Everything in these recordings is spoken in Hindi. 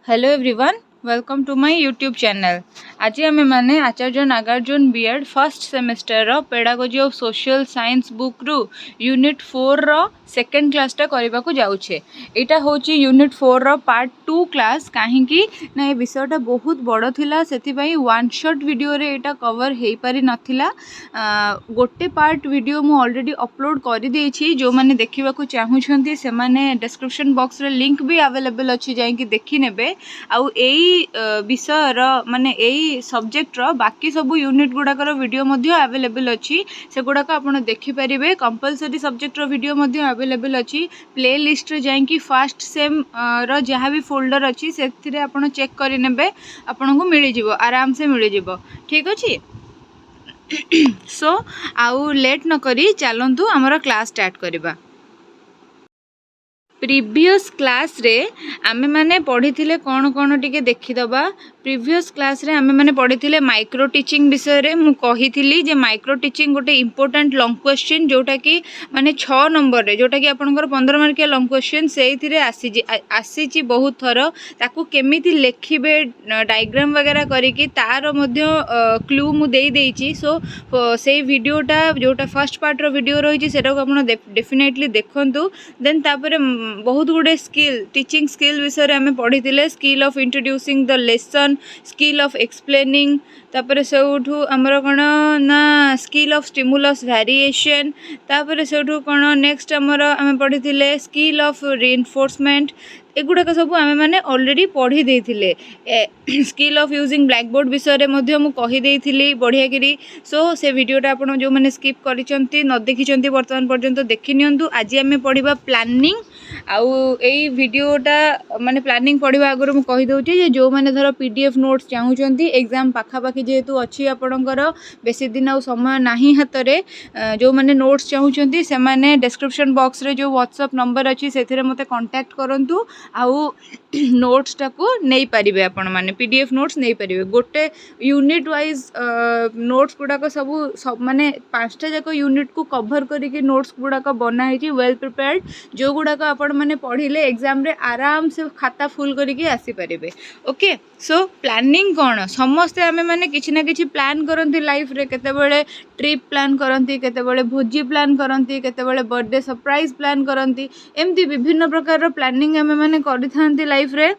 Hello everyone, welcome to my YouTube channel. आज आम मैंने Acharya Nagarjuna B Ed first semester pedagogy of social science book रु यूनिट 4 रो सेकेंड क्लासटा करने को जाऊे। यहाँ हूँ यूनिट 4 रो पार्ट 2 क्लास। कहीं ना ये विषयटा बहुत बड़ थिला, से वन शॉट वीडियो रे एटा कवर हो पारि नथिला। गोटे पार्ट वीडियो मु ऑलरेडी अपलोड कर देछि। जो माने देखिबा को चाहुछंती से माने डिस्क्रिप्शन बॉक्स रे लिंक भी अवेलेबल अछि, जाइकि देखि नेबे। आउ एई विषयर माने एई सब्जेक्ट रो बाकी सब यूनिट गुड़ाकर वीडियो मध्य अवेलेबल अछि, से गुड़ाक आपण देखि परिबे। कंपलसरी सब्जेक्ट रो वीडियो मध्य अवेलेबल अछि। प्ले लिस्ट रे जाइकि फर्स्ट सेम रो जहाँ भी फोल्डर अछि सेथिरे आपण चेक करि नेबे, आपन को मिलि जिवो, आराम से मिलि जिवो। ठीक अछि। सो आउ लेट न करी चलंतु हमर क्लास स्टार्ट करिबा। प्रीवियस क्लास रे आमे माने पढ़ी थिले कौन कौन टिके देखिदबा। प्रीवियस क्लास रे आमे माने पढ़ी थिले माइक्रो टीचिंग विषय रे। मु कही थिली जे माइक्रो टीचिंग गोटे इंपोर्टेंट लॉन्ग क्वेश्चन, जोटा कि माने 6 नंबर रे, जोटा कि आपनकर 15 मार्किया लॉन्ग क्वेश्चन सेइथिरे आसीची बहुत थर। ताकू केमिति लेखिबे डायग्राम वगैरह करिकि तार मध्य क्लू मु देई देइची। सो सेई वीडियोटा जोटा फर्स्ट पार्ट रो वीडियो रहिची सेटा को आपण डेफिनेटली देखंतु। देन तापरे बहुत गुडे स्किल, टीचिंग स्किल विषय आम पढ़ी थे। Skill of introducing the lesson, skill of explaining, तापर सेठू आमर कौन ना स्किल ऑफ स्टिमुलस वेरिएशन, तापर सेठू कौन नेक्स्ट आम पढ़ी थे स्किल ऑफ रिइनफोर्समेंट। एगुड़ाक सब आम मैंने ऑलरेडी पढ़ी देथिले। Skill of using blackboard विषय में मु कही देथिली बढ़िया करी। सो से वीडियोटा आप जो मैंने स्किप करिसेंती न देखिसेंती वर्तमान पर्यंत देखि नियंतु। आज आम पढ़िबा प्लानिंग। आउ एई वीडियोटा माने प्लानिंग पढ़िबा आगुरु मु कहि दउची जे जो माने धर पीडीएफ नोट्स चाहुचंती, एग्जाम पाखापाखि जेहेतु अच्छी आपणकर बेसी दिन आ समय नाही हातरे, जो माने नोट्स चाहुचंती से माने डिस्क्रिप्शन बॉक्स रे जो व्हाट्सएप नंबर अच्छी से मते कांटेक्ट करंतु। आउ नोट्स टाको नहीं पारिबे, आपण माने पीडीएफ नोट्स नहीं पारिबे। गोटे यूनिट वाइज नोट्स गुड़ाक सब माने 5टा जाक यूनिट को कवर करिके नोट्स गुड़ाक बना है वेल प्रिपेयर्ड, जो गुड़ाक आपण माने पढ़िले एग्जाम रे आराम से खाता फुल करिके आसी पारिबे। ओके। सो प्लानिंग कौन, समस्ते आमे माने किछि ना किछि प्लान करंती लाइफ रे। केतेबेले ट्रिप प्लान करंती, केतेबेले भोजी प्लान करंती, केतेबेले बर्थडे सरप्राइज प्लान करंती। एमती विभिन्न प्रकार प्लानिंग आमे माने करिथांती लाइफ रे।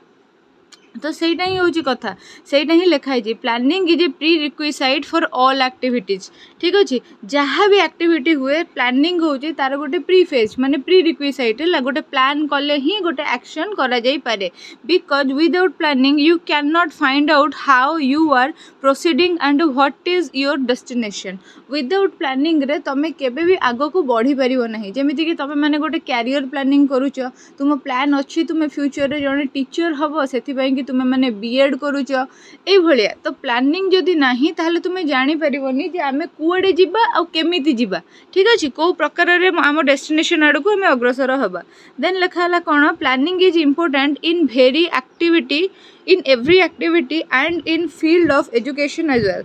तो सहीटा ही हूँ कथा, सहीटा ही लिखाई planning is a pre requisite for all activities. ठीक अच्छे। जहाँ भी एक्टिविटी हुए प्लानिंग होची तार गोटे प्री फेज माने प्री रिक्विसाइट है। गोटे प्लान कले ही गोटे एक्शन करा जाई पारे। Because without planning you can not find out how you are proceeding and what is your destination. Without planning रे तमे केबे भी आग को बढ़ी पारिबो नाही। जेमिति कि तमे माने गोटे कैरियर प्लानिंग करूछ, तुम प्लान अच्छी तुम फ्यूचर रे जने टीचर हबो, सेति कि तुम माने बीएड करूछ ए भलिया। तो प्लानिंग जदि नाही ताहले तुम जानि परिबोनी जे आमे कुआडे जिबा आ केमिति जिबा। ठीक अछि, को प्रकार रे आम डेस्टिनेशन आड़ को आमे अग्रसर हबा। देन लिखा हला कोन, planning is important in very activity, in every activity and in field of education as well.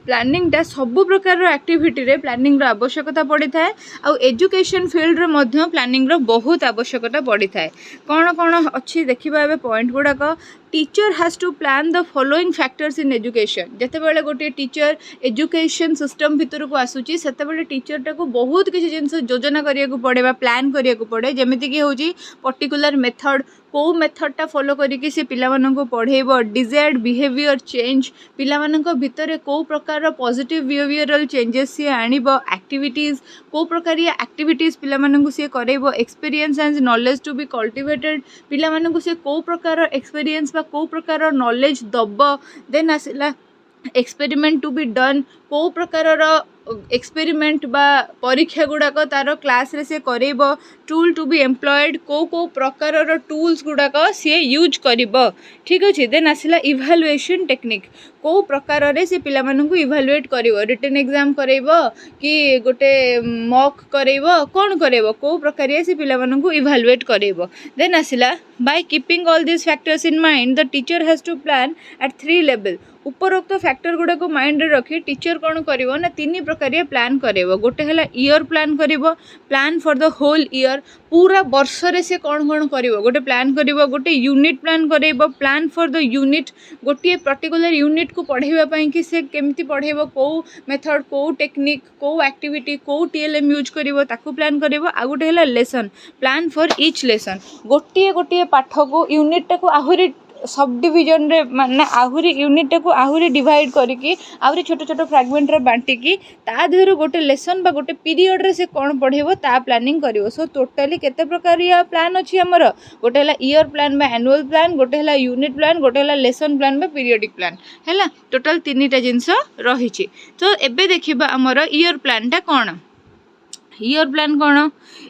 Planning टा सब प्रकार एक्टिविटी रे प्लानिंग रो आवश्यकता पड़ी थाए। आ एजुकेशन फील्ड रे मध्य प्लानिंग रो बहुत आवश्यकता पड़ी थाए। कौन कौन अच्छी देखिबा एबे पॉइंट गुड़ाक। Teacher has to plan the following factors in education. जते बेले गोटे टीचर एजुकेशन सिस्टम भितर को आसुची सेते बेले टीचर टा को बहुत किसी जिनस योजना करिया को पड़े बा प्लान करिया को पड़े। जेमिति कि होची पर्टिकुलर मेथड, को मेथडटा फॉलो करिके से पिला मानको पढ़ेइबो। डिजायर्ड बिहेवियर चेंज, पिला मानको भितरे को प्रकार पॉजिटिव बिहेवियरल चेंजेस से आनिबो। एक्टिविटीज, को प्रकार एक्टिविटीज पिला मानको से करेइबो। Experience and knowledge to be cultivated, पिला मानको से को प्रकार एक्सपीरियंस बा को प्रकार नॉलेज दब। देन आसिला एक्सपेरिमेंट टू बी डन, को प्रकार एक्सपेरिमेंट बा परीक्षा गुड़ाक तार क्लास रे से करेइबो। टूल टू बी एम्प्लॉयड, को प्रकार टूल्स गुड़ाक सी यूज करिबो। ठीक अच्छे। देन आसिला इभालुएशन टेक्निक, को प्रकार रे से पिला माननकु इभालुएट करिवो। रिटन एग्जाम करेइबो कि गोटे मॉक करेइबो, कोन करेइबो, को प्रकार से पिला माननकु इभालुएट करेइबो। देन आसिला By keeping all these factors in mind, the teacher has to plan at 3 level. उपरोक्त फैक्टर गुड़ा को माइंड रे रखी टीचर कौन करिवो ना तीन प्रकार प्लान करेबो। गोटे हला ईयर प्लान करिवो, plan for the whole year, पूरा वर्ष रे से कौन कौन करिवो गोटे प्लान करिवो। गोटे यूनिट प्लान करेबो, प्लान फॉर द यूनिट, गोटे पर्टिकुलर यूनिट को पढ़ाइबा पई कि से केमती पढ़ाइबो, को मेथड, को टेक्निक, को एक्टिविटी, को टीएलएम यूज करिवो ताकू प्लान करिवो। आ गोटे हला lesson, plan for each lesson, गोटे गोटे पाठ को यूनिट को आहुरी सब डिविजन रे माने आहुरी यूनिट को आहुरी डिवाइड करिकी आहुरी छोट छोट फ्रैगमेंट रे बांटिकी ता देहरु गोटे लेसन बा गोटे पीरियड रे से कोन पढ़ेबो ता प्लानिंग करिवो। सो टोटली केते प्रकार या प्लान अछि हमर, गोटे हला ईयर प्लान बा एनुअल प्लान, गोटे हला यूनिट प्लान, गोटे हला लेसन प्लान बा पीरियडिक प्लान हैला। टोटल तीनटा जिंस रहिछि। तो एबे देखिबा हमर ईयर प्लान टा कोन। ईयर प्लान कौन?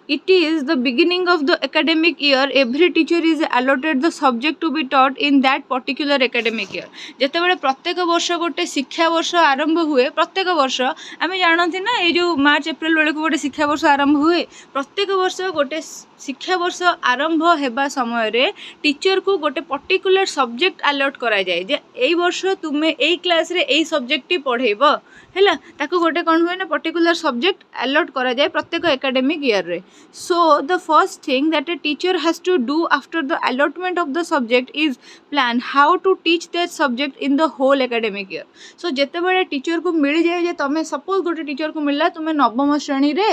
It is the beginning of the academic year. Every teacher is allotted the subject to be taught in that particular academic year. जितेबाला प्रत्येक वर्ष गोटे शिक्षा वर्ष आरंभ हुए, प्रत्येक वर्ष आम जानती ना ये जो मार्च एप्रिल बेलू गोटे शिक्षा वर्ष आरंभ हुए, प्रत्येक वर्ष गोटे शिक्षा वर्ष आरंभ होगा समय रे टीचर को गोटे पर्टिकुलर सब्जेक्ट अलॉट करा जाए जे एई वर्ष तुमे एई क्लास रे एई सब्जेक्ट टी पढ़ेबो हैला। ताको गोटे कौन हुए ना पर्टिकुलर सब्जेक्ट अलॉट करा जाए प्रत्येक एकेडमिक ईयर रे। So the first thing that a teacher has to do after the allotment of the subject is plan how to teach that subject in the whole academic year. So जिते बड़े टीचर को मिल जाए जे तमें सपोज गोटे टीचर को मिलला तुम्हें नवम श्रेणी रे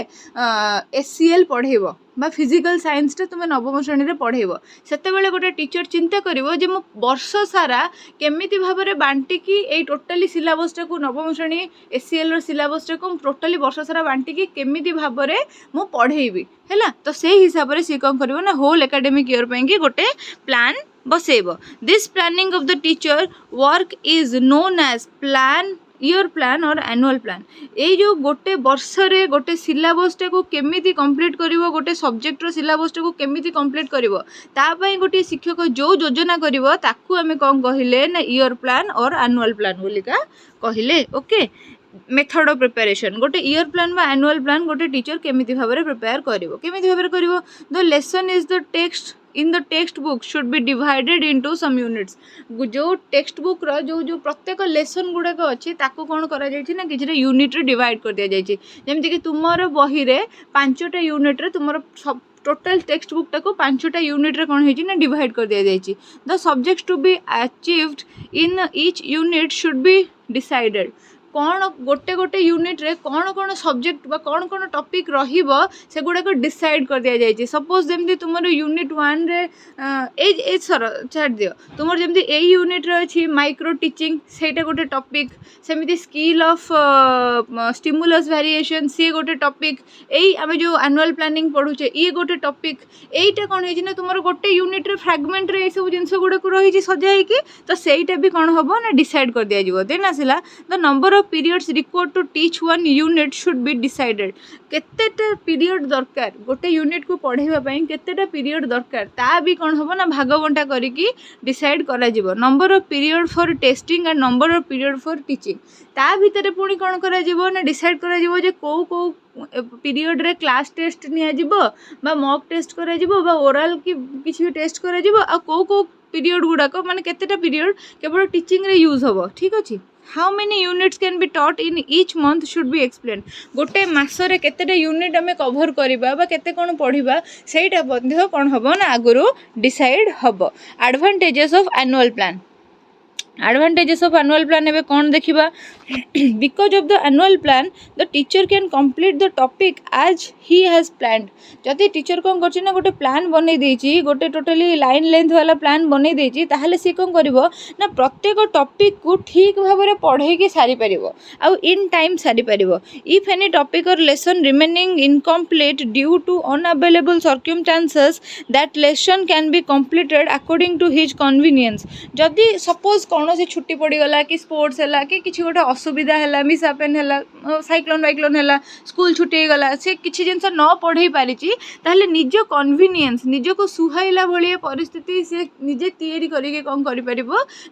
एससीएल पढ़ेबो बा फिजिकल साइंस टे तुम्हें नवम श्रेणी रे पढ़ेबो, सेते बेले गोटे टीचर चिंता करिवो जे मो वर्ष सारा केमिति भाबरे बांटिकी एई टोटली सिलेबस टा को नवम श्रेणी एससीएल रो सिलेबस टा को टोटली वर्ष सारा बांटिकी केमिति भाबरे मो पढ़ेबी हैला। तो से हिसाब रे से कोन करिवो ना होल एकेडमिक ईयर पई कि गोटे प्लान बसेबो। This planning of the teacher work is known as plan, year plan और एनुअल प्लान। ये जो गोटे वर्ष रे गोटे सिलेबस टा को केमिति कंप्लीट करिवो, गोटे सब्जेक्ट रो सिलेबस टा को केमिति कंप्लीट करिवो, ता पई गोटे शिक्षक जो योजना करिवो ताकू हमें कोन कहिले ना ईयर प्लान और एनुअल प्लान बोलिका कहिले। ओके, मेथड ऑफ प्रिपरेशन गोटे ईयर प्लान बा एनुअल प्लान गोटे टीचर केमिति भाबरे प्रिपेयर करिवो, केमिति भाबरे करिवो। The lesson is the text in the textbook should be divided into some units. जो टेक्स्ट बुक रो जो जो प्रत्येक लेसन गुड़ाक अच्छी ताको कौन करा जायछि ना किछि यूनिट रे डिवाइड कर दिया जायछि। जेमति कि तुमर बही रे 5टा यूनिट रे तुमर टोटल टेक्स्ट बुक टाको 5टा यूनिट रे कौन होइछि ना डिवाइड कर दिया जायछि। The subjects to be achieved in each unit should be decided. कौन गोटे गोटे यूनिट रे कौन कौन सब्जेक्ट बा कौन कौन टॉपिक रहिबो से गुडा को डिसाइड कर दिया जायछि। सपोज जेमति तुमर यूनिट 1 रे ए सर छाड़ दियो, तुमर जेमति ए यूनिट रे अछि माइक्रो टीचिंग सेटा गोटे टॉपिक, सेमिति स्किल ऑफ स्टिमुलस वेरिएशन सी गोटे टॉपिक, एई आमे जो एनुअल प्लानिंग पढुचे ई गोटे टॉपिक। एईटा कोन होइछि ना तुमर गोटे यूनिट रे फ्रैगमेंट रे ए सब जिंस गुडा को रहिछि सजाई कि, तो सेईटा भी कोन हबो ना डिसाइड कर दिया जिवो। देन आसिला the number periods required to teach one unit should be decided। केतेटा पीरियड दरकार गोटे यूनिट को पढ़ाइबा पई केतेटा पीरियड दरकार ता भी कोन हबो ना भाग बंटा करिकी डिसाइड करा जिवो। Number of period for testing and number of period for teaching ता भीतर पुणी कोन करा जिवो ना डिसाइड करा जिवो जे को पीरियड रे क्लास टेस्ट निया जिवो बा मॉक टेस्ट करा जिवो बा ओरल की किछि टेस्ट करा जिवो आ को पीरियड गुडा को माने केतेटा पीरियड केवल टीचिंग रे यूज हबो। ठीक अछि। How many units can be taught in each month should be explain. गोटे मासरे केतेटा यूनिट आमे कवर करिबा बा केते कोन पढ़िबा सेटा बंध्य कोन हबो ना आगुरु डिसाइड हबो। Advantages of annual plan. Advantages of annual plan एबे कौन देखिबा। Because of the annual plan the teacher can complete the topic as he has planned. जदि टीचर कौन करछि ना गोटे प्लान बनै देछि, गोटे टोटली लाइन लेंथ वाला प्लान बनै देछि, ताहले से कौन करिवो ना प्रत्येक टॉपिक को ठीक भाबरे पढ़ै के सारी परिवो आ इन टाइम सारी परिवो। If any topic or lesson remaining incomplete due to unavailable circumstances that lesson can be completed according to his convenience. जदि सपोज कौन सी छुट्टी पड़गला कि स्पोर्ट्स है कि किसी गोटे असुविधा है मिसहैपन है साइक्लोन वाइक्लोन है स्कूल छुट्टी हो गला से किसी जिन न पढ़े पारी ताहले निज कन्वीनियंस निज को सुहाइला भाई परिस्थिति से निजे तैयारी करके कौन कर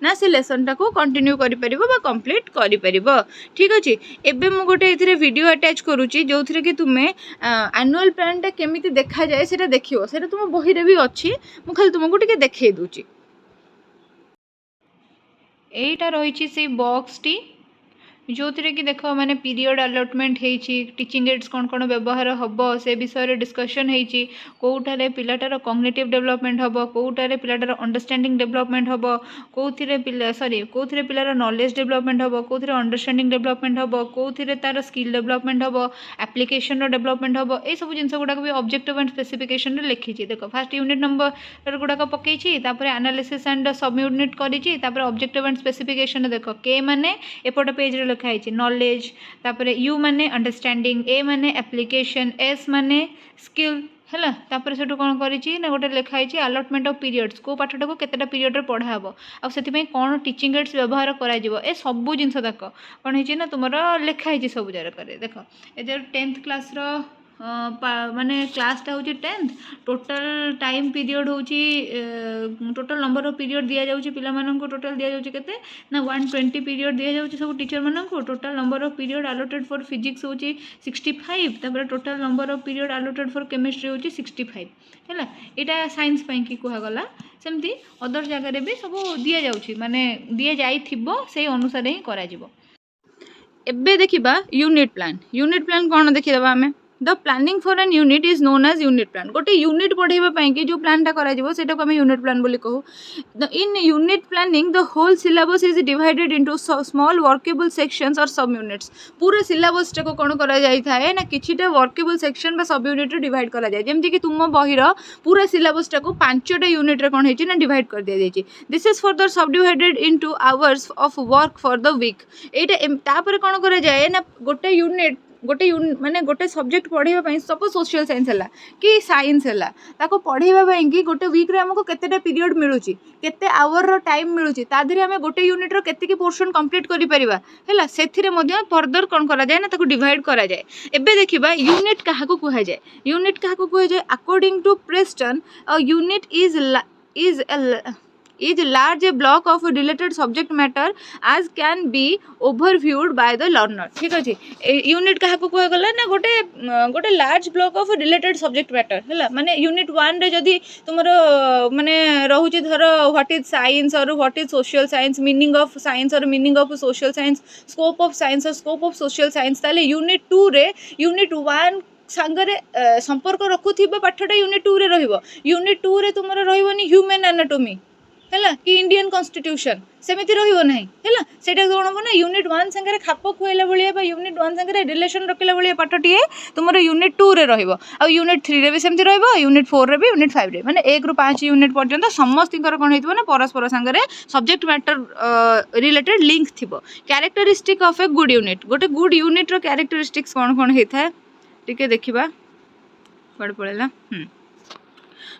ना से लेसन टाक कंटिन्यू कर कंप्लीट कर ठीक अच्छे। एवं मुझे गोटे ये वीडियो अटैच करुच्ची जो थी कि तुम्हें एनुअल प्लान केमी देखा जाए से देखो से तुम बही भी अच्छी मुझे खाली तुमको टे देखे दूची। एटा रही से बॉक्स टी जो थी कि देख माने पीरियड अलॉटमेंट होती टीचिंग एड्स कौन कौन व्यवहार हम से विषय डिस्कशन होती कौटारे पिलाटार कॉग्निटिव डेवलपमेंट हम कौटारे पिलाटार अंडरस्टैंडिंग डेवलपमेंट हम कौन सॉरी कौन पिलार नॉलेज डेवलपमेंट हम कौन अंडरस्टैंडिंग डेवलपमेंट हम कौन तार स्किल डेवलपमेंट हम एप्लिकेशन डेवलपमेंट हम ये सब जिन गुड़ाक भी ऑब्जेक्टिव एंड स्पेसिफिकेशन लिखी देख फास्ट यूनिट नंबर गुड़ाक पकई एनालिसिस एंड सब यूनिट कर ऑब्जेक्टिव एंड स्पेसिफिकेशन देख के माने एपट पेज रे लिखाई नॉलेज तापर यू माने अंडरस्टैंडिंग ए माने एप्लिकेशन एस माने स्किल है तापर से कौन करी ना गोटे लिखाई अलॉटमेंट ऑफ पीरियड्स को पाठटा को केतेटा पीरियड रे पढ़ा हम आउ कौन टीचिंग एड्स व्यवहार करा ए सब जिनस तक कौन है ना तुम लिखाई सब जगह देख ए 10th क्लास माने क्लासटा हूँ 10th टोटल टाइम पीरियड हूँ टोटल नंबर ऑफ पीरियड दि जाऊँगी पिला टोटल दि जाऊँगी केते ना 120 पीरियड दि जाऊँगी सब टीचर मानक total number of period allotted for physics हूँ 65 तापर total number of period allotted for chemistry हूँ 65 है यहाँ साइंस की कहगला सेमती अदर जगार भी सब दि जाऊँगी माने दि जाई अनुसार ही करा एबे देखिबा यूनिट प्लान कौन देखिदेबा आमे the planning for an unit is known as unit plan गोटे यूनिट पढ़ाई जो प्लानटा करा यूनिट प्लान बोली कहू in unit planning the whole syllabus is divided into small workable sections or sub units पूरे सिलेबस टाको कौन करा जाए ना किछिटा वर्केबल सेक्शन बा सब यूनिट रे डिवाइड करा जाए जेमति कि तुम बहिर पूरा सिलेबस टाको 5टा यूनिट रे कौन है ना डिवाइड कर दिया जाए this is further subdivided into hours of work for the week एटा तापर कौन करा जाए ना गोटे यूनिट माने गोटे सब्जेक्ट पढ़ाई सपोज सोशल साइंस है कि साइंस है ताको पढ़ाई कि गोटे वीक रे हमको केतेटा पीरियड मिलूची केते आवर रो टाइम मिलूची ता धीरे हमें गोटे यूनिट रो केते पोर्शन कंप्लीट करि परिबा हैला सेथिरे मध्ये फर्दर कोन करा जाय ना ताको डिवाइड करा जाय। एबे देखिबा यूनिट काहाको कुहा जाय यूनिट काहाको कुहा जाय according to Preston a unit is large a block of a related subject matter as can be overviewed by the learner ठीक अछि यूनिट कहा को कहला ना गोटे large block of related subject matter है माने यूनिट 1 रे जदी तुमरो माने रहउची धर व्हाट इज साइंस और what is social science meaning of science और meaning of social science scope of science और स्कोप ऑफ सोशल साइंस ताले यूनिट 2 रे यूनिट 1 सांगरे संपर्क रखुथिबा पाठटा यूनिट 2 रे रहइबो यूनिट 2 रे तुमरो रहइबोनी ह्यूमन एनाटॉमी है कि इंडियन कॉन्स्टिट्यूशन सेमिति रहिबो नहीं है सेटा कोन हो ना यूनिट 1 संगे खाप खुआइला भाया यूनिट 1 संगे रिलेशन रखिला भाया पाठटी तुम यूनिट 2 रे रहिबो आ यूनिट 3 रे भी सेमति रहिबो यूनिट 4 रे भी यूनिट 5 रे माने 1 रु 5 यूनिट पर्यंत समस्त कोन हेतिबो ना परस्पर संगे सब्जेक्ट मैटर रिलेटेड लिंक थिबो। Characteristic of a good unit गोटे गुड यूनिट रो कैरेक्टरिस्टिक्स कोन हेता टिके देखिबा पड़ पड़ेला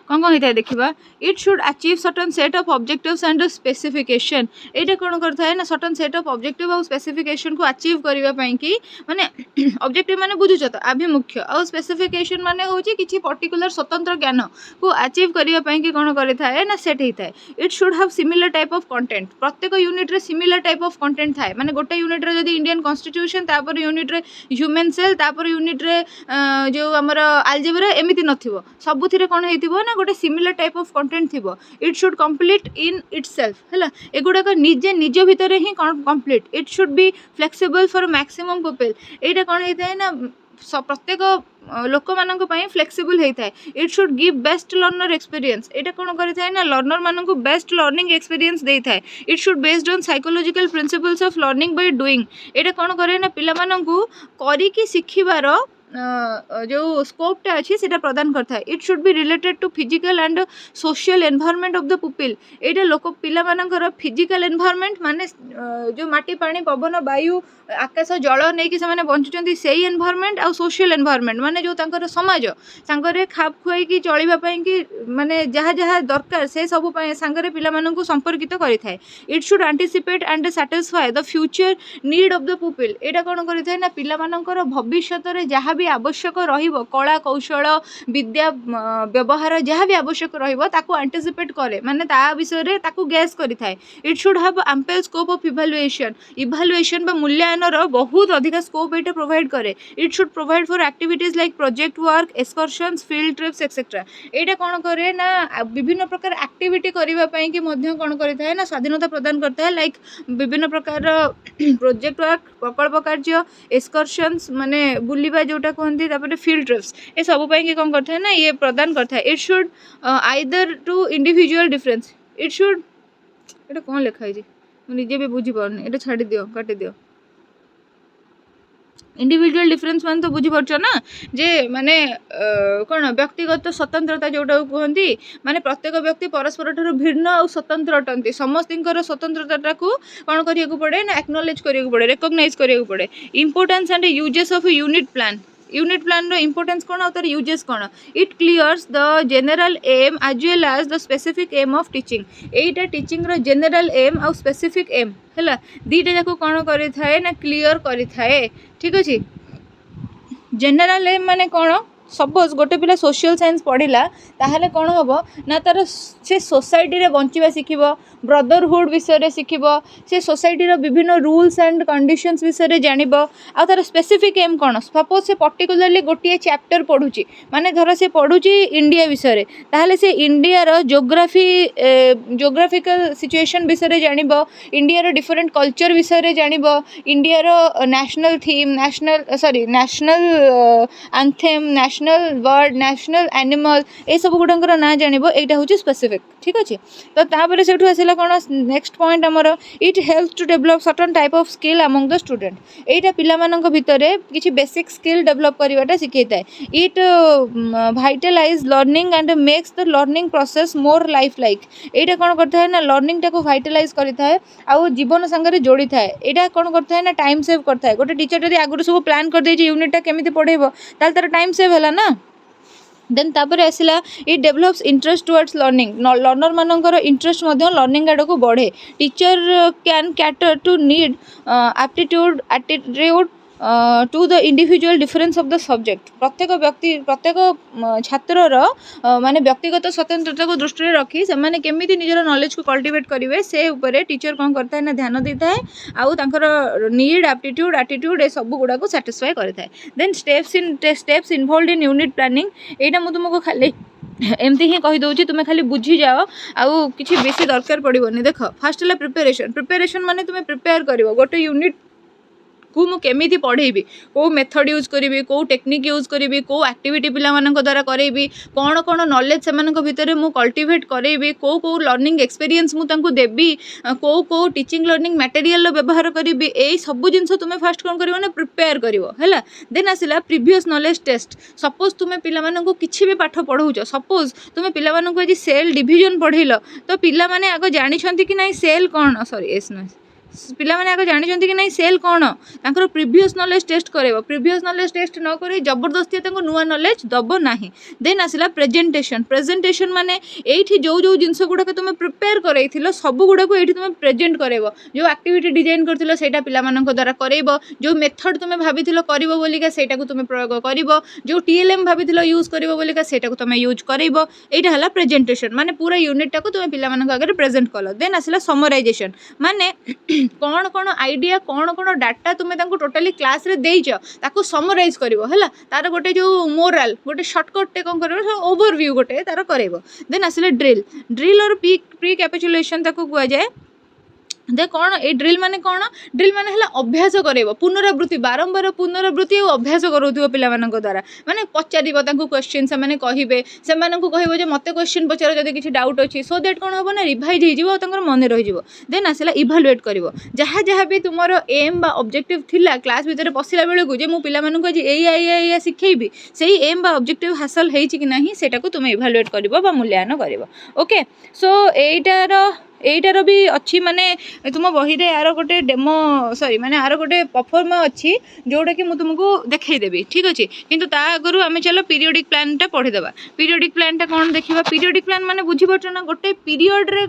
कौन होता है देखा it should achieve certain set of objectives and specification ये कौन करता है ना सर्टन सेट ऑफ ऑब्जेक्टिव और स्पेसिफिकेशन को अचीव करने की माने ऑब्जेक्टिव माने बुझुछ तो आभिमुख्य और स्पेसिफिकेशन माने होची किछि पर्टिकुलर स्वतंत्र ज्ञान को अचीव करने की कौन करता है ना सेट होता है। It should have similar type of content प्रत्येक यूनिट रे सिमिलर टाइप ऑफ कंटेंट थाए माने गोटे यूनिट रे जदी इंडियन कॉन्स्टिट्यूशन तापर यूनिट रे ह्यूमन सेल तापर यूनिट रे जो हमर अलजेब्रा एमिति नथिबो सबुथिरे कौन हेतिबो ना गोटे सिमिलर टाइप ऑफ कंटेंट थिबो। It should complete in itself है एगुड़ाक निजे निज भितर ही complete. It should be flexible for maximum people एटा कौन होता है ना प्रत्येक लोक मानक फ्लेक्सिबल होता है। It should give best learner experience एटा कौन करता है ना लर्नर मानक बेस्ट लर्निंग एक्सपीरियंस देता है। It should based on psychological principles of learning by doing एटा कौन करे ना पिला मानक करिकी शिखिबार जो स्कोपटा अच्छी से प्रदान करता है। It should be related to physical and social environment of the pupil. यहाँ लोक पिलामानंकर फिजिकल एनवायरनमेंट माने जो माटी पानी पवन वायु आकाश जल नहीं कि से बंचुंट से एनवायरनमेंट आउ सोशल एनवायरनमेंट माने जो तांकर समाज सांगरे खाप खुआई चलवाई कि माने जहाँ जहाँ दरकार से सब सांगरे पिलामानंकु संपर्कित करिथाए। It should anticipate and satisfy the future need of the pupil. यहाँ कौन करिथाए ना पिलामानंकर भविष्यत रे जहाँ भी आवश्यक रहिबो कला कौशल विद्या व्यवहार जहाँ भी आवश्यक रहिबो ताकू एंटिसिपेट करे माने ता विषय रे ताकू गैस करिथाए। It should have ample scope of evaluation बा मूल्यांकन रो बहुत अधिक स्कोप एटा प्रोवाइड करे। It should provide for activities like project work excursions field trips etcetera. एटा कौन करे ना विभिन्न प्रकार एक्टिविटी करबा पई कि मध्य कौन करिथाए ना स्वाधीनता प्रदान करता है। लाइक विभिन्न प्रकार प्रोजेक्ट वर्क प्रकल्प कार्य एक्सकर्शंस माने बुलिबा जोटा कहती तापर फील्ड ट्रिप्स ये सब कि कौन करता है ना ये प्रदान करता है। It should either to individual difference. It should ये कौन लिखा है निजे भी बुझीपार ये छाड़ी दियो काटी दियो। इंडिविजुअल डिफरेंस मान तो बुझीपार ना जे माने कौन व्यक्तिगत स्वतंत्रता जोटा कहती माने प्रत्येक व्यक्ति परस्पर ठार भिन्न और स्वतंत्र अटंती समस्त स्वतंत्रता को कौन करिया पड़े ना एक्नॉलेज करिया पड़े रिकॉग्नाइज करिया पड़े। Importance and uses of unit plan रो इंपोर्टेंस कौन और यूजेस कौन। It clears the general aim as well as the specific aim of teaching. एटा टीचिंग रो जनरल एम और स्पेसिफिक एम है दीटा जाक कौन करें ना क्लियर करें। ठीक अच्छे जनरल एम माने कौन सपोज गोटे पिला सोशल साइंस पढ़ला ताहले कौन हम ना तार से सोसाइटी रे बंचिबा शिखिबो ब्रदरहुड विषय रे शिखिबो से सोसाइटी रो विभिन्न रूल्स एंड कंडीशंस विषय रे जानिबो। आ तार स्पेसिफिक एम कौन सपोज से पर्टिकुलरली गोटे चैप्टर पढ़ुची माने धर से पढ़ुची इंडिया विषय रे ताहले से इंडिया रो जोग्राफिकल सिचुएशन विषय रे जानिबो इंडिया रो डिफरेंट कल्चर विषय रे जानिबो इंडिया रो national theme national anthem national bird national animal ये सब गुड़ाकर ना जानिबो। एटा होची स्पेसिफिक। ठीक अच्छे तो तापर से आसला कौन नेक्स्ट पॉइंट आमर it help to develop certain type of skill among the student. एटा पिलामानंक भितरे किछि बेसिक स्किल डेवलप करवाटा शिखाइए। It vitalise learning and makes the learning process more lifelike. एटा कौन करता है ना लर्निंग टाको भाइटलाइज करता है आउ जीवन संगे जोड़ी थाए। एटा कौन करता है ना टाइम सेव करता है। गोटे टीचर जब आगुरी सब प्लान कर दे यूनिटा केमिति पढ़ेबो ताल तार टाइम सेव है ना। देन तापर आसला it develops interest towards learning. Learner मानकर इंटरेस्ट लर्निंग आड़ को बढ़े। Teacher can cater to need aptitude attitude to the individual difference of the subject. प्रत्येक छात्रर माने व्यक्तिगत स्वतंत्रता को दृष्टि रखी से माने केमिति निजर नॉलेज को कल्टिवेट करेंगे से उपरे टीचर कौन करता है ना ध्यान देता है आउ तांकर नीड एप्टीट्यूड एटीट्यूड ए सब गुड़ा को सैटिस्फाई करता है। Then steps involved in unit planning एटा मु तुमको खाली एमती ही कहीदे तुम्हें खाली बुझी जाओ आउ किसी बेसी दरकार पड़ोनी। देख फास्ट है प्रिपेरेसन माने तुम्हें प्रिपेयर कर गोटे यूनिट को मु केमिति पढ़ेबी को मेथड यूज करी को टेक्निक यूज करी को एक्टिविटी पिला द्वारा करेबी कौन कौन नॉलेज से भितर मु कल्टिवेट करेबी को लर्निंग एक्सपीरियंस मु तांको देबी को टीचिंग लर्निंग मटेरियल व्यवहार करी ए सब जिन तुम्हें फास्ट कौन कर ना प्रिपेयर कर। देन आसला प्रीवियस नॉलेज टेस्ट। सपोज तुम्हें पिला किसी भी पाठ पढ़ाऊच सपोज तुम्हें पिला आज सेल डिविजन पढ़ेल तो पिला माने आग जानी कि नहीं सेल कौन सॉरी एस न पिला माने आगे जानी कि नहीं सेल कौन तांकर प्रीवियस नॉलेज टेस्ट करेबो। प्रीवियस नॉलेज टेस्ट न करी जबरदस्ती तांको नुआ नॉलेज दबो नाही। देन आसला प्रेजेंटेशन माने एठी जो जो जिंस गुडा तुम प्रिपेयर करैथिलो सब गुडा को एठी तुम प्रेजेंट करेबो। जो एक्टिविटी डिजाइन करथिलो सेटा पिला मानक द्वारा करेबो। जो मेथड तुम भाबिथिलो करिवो बोलिका सेटा को तुम प्रयोग करिवो। जो टीएलएम भाबिथिलो यूज करिवो बोलिका सेटा को तुम यूज करिवो। एटा हला प्रेजेंटेशन माने पूरा यूनिट टाको तुम पिला मानक आगे प्रेजेंट कलो। देन आसला समराइजेशन माने कौन कौन आइडिया कौन कौन डाटा तुम्हें टोटाली क्लास रे देइछ ताको समराइज करिवो हैला तार गोटे जो मोराल गोटे शॉर्टकट कौन करिवो ओवरव्यू गोटे तार करेबो। देन आसले ड्रिल और प्री कैपिचुलेशन ताको कुआ जाए दे कौन ए ड्रिल माने कौन ड्रिल माने है अभ्यास करेब पुनरावृत्ति बारंबार पुनरावृत्ति और अभ्यास करूथो पिला द्वारा माने पचार क्वेश्चन से मैंने कहे से कह मत क्वेश्चन पचार जब किसी डाउट अच्छी सो दैट कौन हम ना रिवाइज हो मन रही देन आसला इभालुएट कर जहाँ जहाँ भी तुम एम बा ऑब्जेक्टिव थिला क्लास भितर पशिला बेलू जे मु पिला मानकु आज एया शिखेबी से एम बा ऑब्जेक्टिव हासिल होइछि कि नाही सेटा को तुम इभालुएट करिवो बा मूल्यांकन करिवो ओके सो एटार भी अच्छी माने तुम बही रे यार गोटे डेमो सॉरी माने यार गोटे परफॉर्म अच्छी जोटा कि तुमको देखईदेवी ठीक अच्छे किंतु ता आगु आम चलो पीरियोडिक प्लान पढ़ीदे पीरियोडिक प्लान टा कौन देखा पीरियोडिक प्लान माने बुझीपार ना गोटे पीरियड रे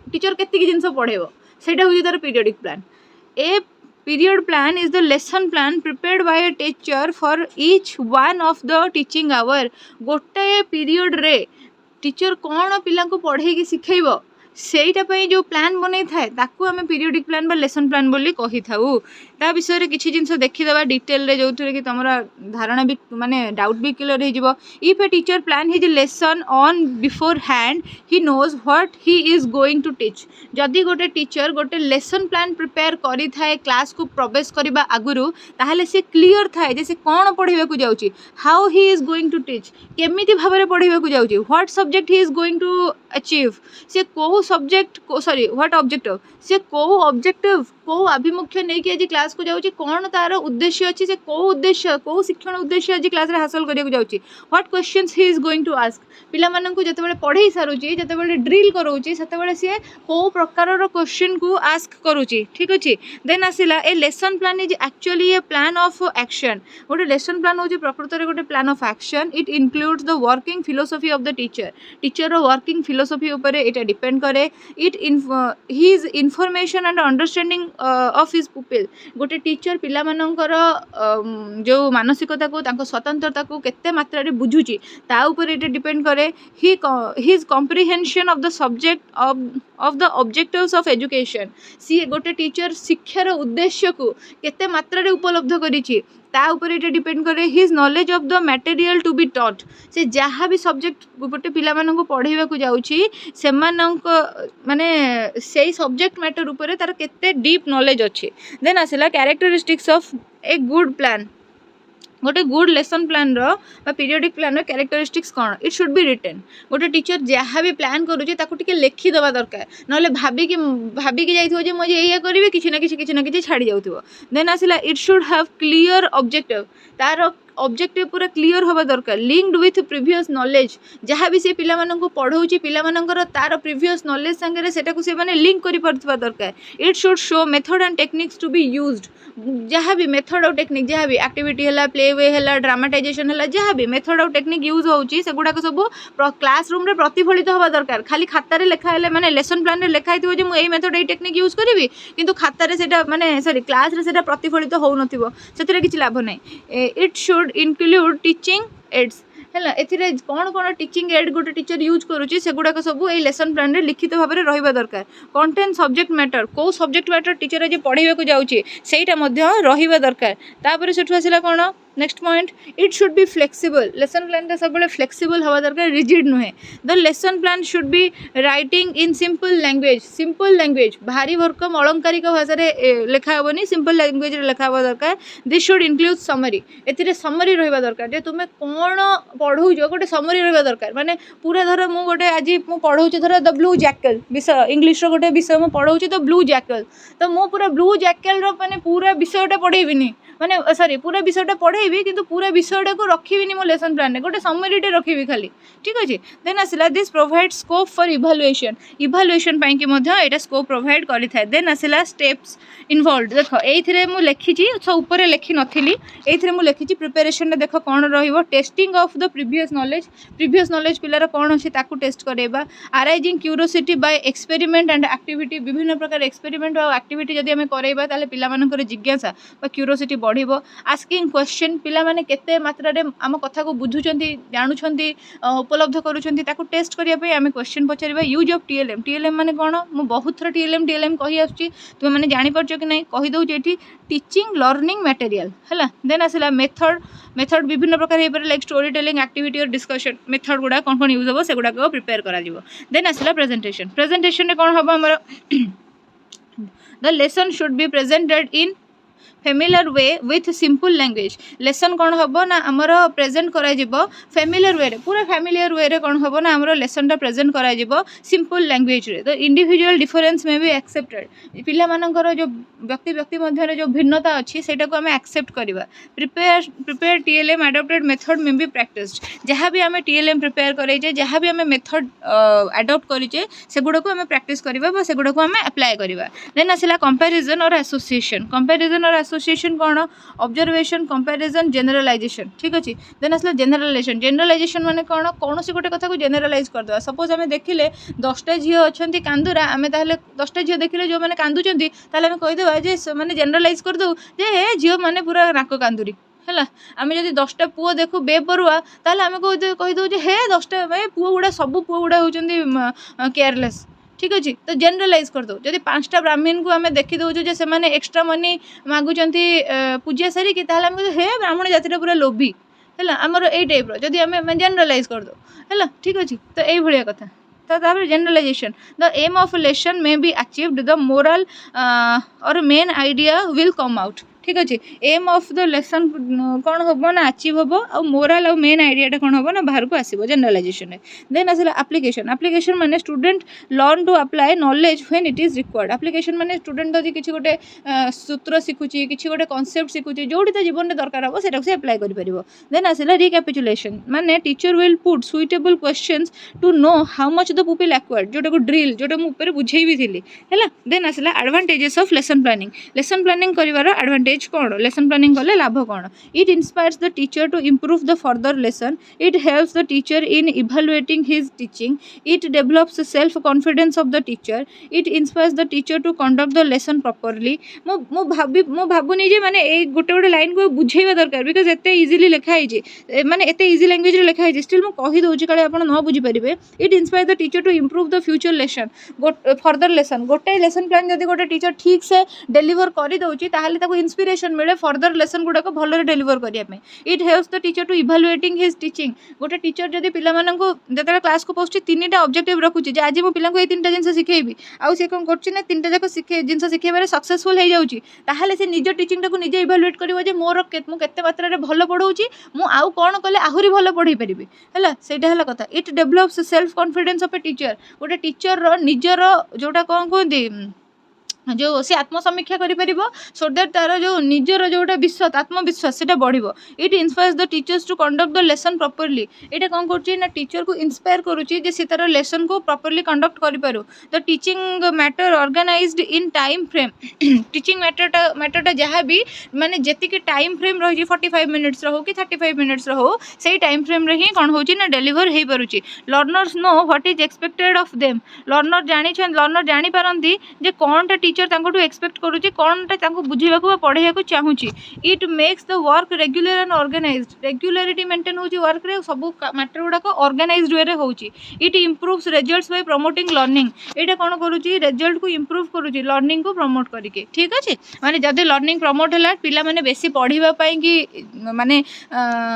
टीचर केतिक जिनस पढ़ेब सेटा हूँ तार periodic plan A period plan is the lesson plan prepared by a teacher for each one of the teaching hour गोटे पीरियड रे टीचर कौन पिला को पढ़े कि शिखेब सेटा जो प्लान बनई थाए ताकू आम पीरियोडिक प्लान बा लेसन प्लान बोली कही थाउ ता विषय किसी जिनस देखीदे डिटेल रे जो कि तुम धारणा भी माने डाउट भी क्लियर हो if a teacher plan his lesson on beforehand he knows what he is going to teach जदि गोटे टीचर गोटे लेसन प्लान प्रिपेयर करी थाए क्लास को प्रवेश करबा आगुरु ताहले से क्लियर थाए जे से कौन पढ़ेबा को जाउची how he is going to teach केमिति भाबरे पढ़ेबा को जाउची what subject he is going to achieve से को सब्जेक्ट सॉरी व्हाट ऑब्जेक्टिव से को ऑब्जेक्टिव को आभिमुख्य नहीं कि आज क्लास को जाऊँगी कौन तार उद्देश्य अच्छी से को उद्देश्य को शिक्षण उद्देश्य आज क्लास रे हासिल करने जाऊँगी what questions he is going to ask पिला माननकु जतबेले पढ़ाई सारूची जतबेले ड्रिल करूची सेतबेले से को प्रकार क्वेश्चन को आस्क करूची ठीक अच्छे देन आसिला a lesson plan is actually a plan of action गोटे लेसन प्लान होची प्रकृत रे गोटे plan of action it includes the working philosophy of the teacher रो वर्किंग फिलोसफी ऊपर एटा डिपेंड करे it his information and understanding of his pupil गोटे टीचर पिला मानकर जो मानसिकता को तांको स्वतंत्रता को केते मात्रा रे बुझुची ता ऊपर एटा डिपेंड करे his comprehension of the subject of the objectives of education सी गोटे टीचर शिक्षार उद्देश्य को केते मात्रा रे उपलब्ध करिछि ता ऊपर ये डिपेंड करे his knowledge of the material to be taught से जहाँ भी सब्जेक्ट गोटे पिला माननको पढ़ेबा को जाउछि सेमाननको माने सेई सब्जेक्ट मैटर ऊपर तार केते डीप नॉलेज अछि देन आसिला characteristics of a good plan गोटे गुड लेसन प्लान रो पीरियोडिक प्लान रो कैरेक्टरिस्टिक्स कौन इट शुड बी रिटन गोटे टीचर जहाँ भी प्लान करुचे ताकू टिके लिखी दबा दरकार नले भाबिकी जाइथिबो जे मजे एया करिवे किछि ना किछि छाड़ी जाउथिबो देन आसिला it should have clear objective तार ऑब्जेक्टिव पूरा क्लियर होबा दरकार लिंक्ड विथ प्रीवियस नॉलेज जहाँ भी से पिला माननको पढ़ौची पिला मानकर तार प्रीवियस नॉलेज संगे सेटा को से माने लिंक करि परथिबा दरकार it should show method and techniques to be used जहाँ भी मेथड और टेक्निक जहाँ भी एक्टिविटी है प्ले वे है ड्रामाटाइजेशन है जहाँ भी मेथड और टेक्निक यूज होची से गुडाक सब क्लासरूम रे प्रतिफलित होबा दरकार खाली खातार लेखा है माने लेसन प्लान रे लेखा है जो मुझे मेथड ये टेक्निक यूज करी किंतु खातार से माने सॉरी क्लास रे सेटा प्रतिफलित हो नथिबो सेतिरे किछि लाभ नै it should include teaching ads है ए कौन कौन टीचिंग एड गोटे टीचर यूज करुच्ची से गुड़ाक सब ये लेसन प्लान रे लिखित भाव में रहा दरकार कंटेंट सब्जेक्ट मैटर कौ सब्जेक्ट मैटर टीचर आज पढ़ाई को जाऊँगी सेटा रहा दरकार तापर से आसला कौन next point it should be flexible lesson plan सब फ्लेक्सिबल हवा दरकार रिजिड नुहे the lesson plan should be writing in simple language भारी भरकम अलंकारिक भाषा लेखा हेनी सिंपल लैंग्वेज लेखा हवा दरकार this should include summary A summary रहा दरकार जे तुम्हें कौन पढ़ौ गोटे समरी रहा दरकार माने पूरा धर मु गोटे आज मु पढ़ौ धर द ब्लू जैकल विषय इंग्लिश गोटे विषय मु पढ़ौ द ब्लू जैकल तो मु पूरा ब्लू जैकल माने पूरा विषयटा पढ़ेबिनी माने सॉरी पूरा विषयटा पढ़ेबी किंतु पूरा विषयटा को रखिबिनी मो लेसन प्लान रे गोटे समरीटे रखिबी खाली ठीक अच्छे देन आसला this provide scope for evaluation पाई कि मध्य एटा स्कोप प्रोवाइड करि थाए देन आसला स्टेप्स इन्वॉल्वड देख एथिरे मु लेखिची छ ऊपर लेखि नथिली एथिरे मु लेखिची प्रिपरेशन रे देख कोन रहिबो testing of the previous knowledge पिलार कौन अच्छे ताकू टेस्ट करेबा arising curiosity by experiment and activity विभिन्न प्रकार एक्सपेरिमेंट और एक्टिविटी जदि आमे करेबा ताले पिला मानकर जिज्ञासा बा क्यूरोसिटी बढ़िबो आस्किंग क्वेश्चन पिला माने केते मात्रा रे आम कथा को बुझुचंती जानुचंती उपलब्ध करूचंती ताकू टेस्ट करिया पे आमे क्वेश्चन पचारिबा यूज ऑफ टीएलएम माने कोन मु बहुत थर टीएलएम कहि आछी तुम माने जानि परछो कि नै कहि दउ जेठी टीचिंग लर्निंग मटेरियल हला देन आसला मेथड विभिन्न प्रकार हे पर लाइक स्टोरी टेलिंग एक्टिविटी और डिस्कशन मेथड गुडा कौन यूज हम से गुडा प्रिपेयर करा दिबो देन आसला प्रेजेंटेशन रे कौन हम हमर the lesson should be presented in familiar way with simple language lesson कौन हम ना आमर प्रेजेंट कर फेमिलियर वे पूरा फेमिलियर वे कौन हम ना आमर लेसन प्रेजेंट कर सिंपल लैंग्वेज रे तो इंडिविजुअल डिफरेंस में भी एक्सेप्टेड पिला मानकर जो व्यक्ति व्यक्ति मध्य जो भिन्नता अच्छी से आम एक्सेप्ट करवा प्रिपेयर टीएलएम एडॉप्टेड मेथड में भी प्रैक्टिस जहाँ भी आम टीएलएम प्रिपेयर करे जहाँ भी आम मेथड एडॉप्ट करेचे से गुड़ा को आम प्रैक्टिस करवा से गुड़ा को आम अप्लाई करवा देन आसला कंपैरिजन और एसोसिएशन कंपैरिजन और एसोसिएशन कौन ऑब्जर्वेशन कंपैरिजन जनरलाइजेशन ठीक अच्छे देन आसला जनरलाइजेशन माने कौन कौन सी गोटे कथा को जनरलाइज करदे सपोज आम देखिले 10टा झील अच्छा कांदुरा आम ताहले 10टा झील देखिले जो मैंने कांदुचंती ताहले आम कहीदेवा जे मैंने जनरलाइज करदे जे झील मैंने पूरा नाक कांदुरी है आम जब 10टा पुओ देखू बेपरुआ ताहले आम कहीदे जे हे 10टा पुओ गुड़ा सब पुओ गुड़ा होचंती केयरलेस ठीक अच्छे तो जनरलाइज कर दो जब 5टा ब्राह्मण को आम देखी दौचु जे से एक्सट्रा मनी मागुंट पूजा सारिकी आम हे ब्राह्मण जाति पूरा लोभी है आमर यही टाइप जदि आम जनरलाइज कर दो है ठीक अच्छे तो यही कथा तो generalisation the aim of lesson may be achieved the moral और main idea will come out ठीक अच्छे एम ऑफ द लेसन कौन हम ना अचीव हम आ मोराल आ मेन आइडियाटा कौन हम ना बाहर को आसो जनरलाइजेशन देन आसला एप्लिकेशन एप्लिकेशन माने student learn to apply knowledge when it is required application माने स्टूडेंट जब किसी गोटे सूत्र शिखुची किसी गोटे कॉन्सेप्ट शिखुची जोटी तो जीवन में दरकार हम से अप्लाई कर देन आसला रिकैपिचुलेशन माने teacher will put suitable questions to know how much the pupil acquired जोटा को ड्रिल जोटा मुझे बुझे भी थी है देन आसला एडवांटेजेस ऑफ लेसन प्लानिंग कर एडवांटेज कौन लेसन प्लानिंग कले लाभ कौन it inspires the teacher to improve the further lesson it helps the teacher in evaluating his teaching it develops self confidence of the teacher it inspires the teacher to conduct the lesson properly मु भावुनी जे माने ए गोटे गोटे लाइन को बुझेवा दरकार बिकज एते इजीली लिखाई माने एते इजी लैंग्वेज रे लिखाई स्टिल मु कहि दउची काले आपण न बुझी परिबे it inspire the teacher to improve the future lesson further lesson गोटे लेसन प्लान जदि गोटे टीचर ठीक से डेलीवर करि दउची ताहाले ताको इंस्पिरेशन मिले फर्दर लेसन गुड़ाक भल डेलीवर करने it helps the teacher to evaluating his teaching गोटे टीचर जब पे क्लास को पहुँचे 3टा ऑब्जेक्टिव रखुच्छे जे आज मो पिला ये 3टा जिन शिखेबी आउ सी कौन कर 3टा जाक जिन शिखेबार सक्सेसफुल हो जाऊँगी ताहले से निज टीचिंग टाक निजे इभालुएट कर मोर केते मात्रा भल पढ़ाऊँगी आउ कौन कले आहरी भल पढ़े पारि है से कथा it develops self confidence of a teacher गोटे टीचर निजर जोटा कौन कहते जो सी आत्मसमीक्षा कर सो दैट तार जो निजर जोटा विश्वास आत्मविश्वास से बढ़ it inspires the teachers to conduct the lesson properly ये कौन कर टीचर को इंस्पायर करुच्ची सी तार लेसन को प्रॉपर्ली कंडक्ट करूँ the teaching matter organized in time frame teaching मैटरटा जहाँ भी माने जी टाइम फ्रेम रही 45 मिनिट्स हो कि 35 मिनिट्स हो से टाइम फ्रेम रे ही कौन हो डेलीवर हो पारुची learners know what is expected of them learner जापारती जे कौनटा टीचर तांको एक्सपेक्ट करुच्ची कौनटा बुझेबा पढ़ाई चाहूँगी it makes the work regular and organized regularity maintain होची वर्क रे सब मैटर गुड़ाक ऑर्गेनाइज्ड वे होची it improves results by promoting learning एटा कौन करुच्ची रिजल्ट को इम्प्रूव करुच्ची लर्निंग को प्रमोट करके ठीक अच्छे माने जदि लर्निंग प्रमोट है पिला माने बेसी पढ़ाई कि माने